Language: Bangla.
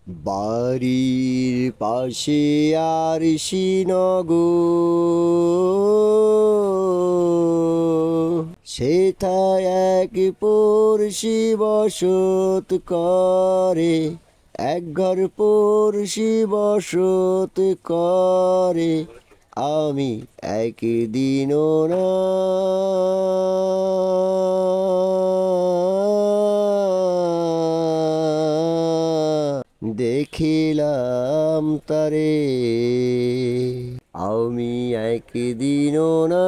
বাড়ির পাশে আর শ্রীনগর, সেথায় এক পড়শি বসত করে, এক ঘর পড়শি বসত করে। আমি একদিনও না দেখিলাম তারে, আমি একদিনও না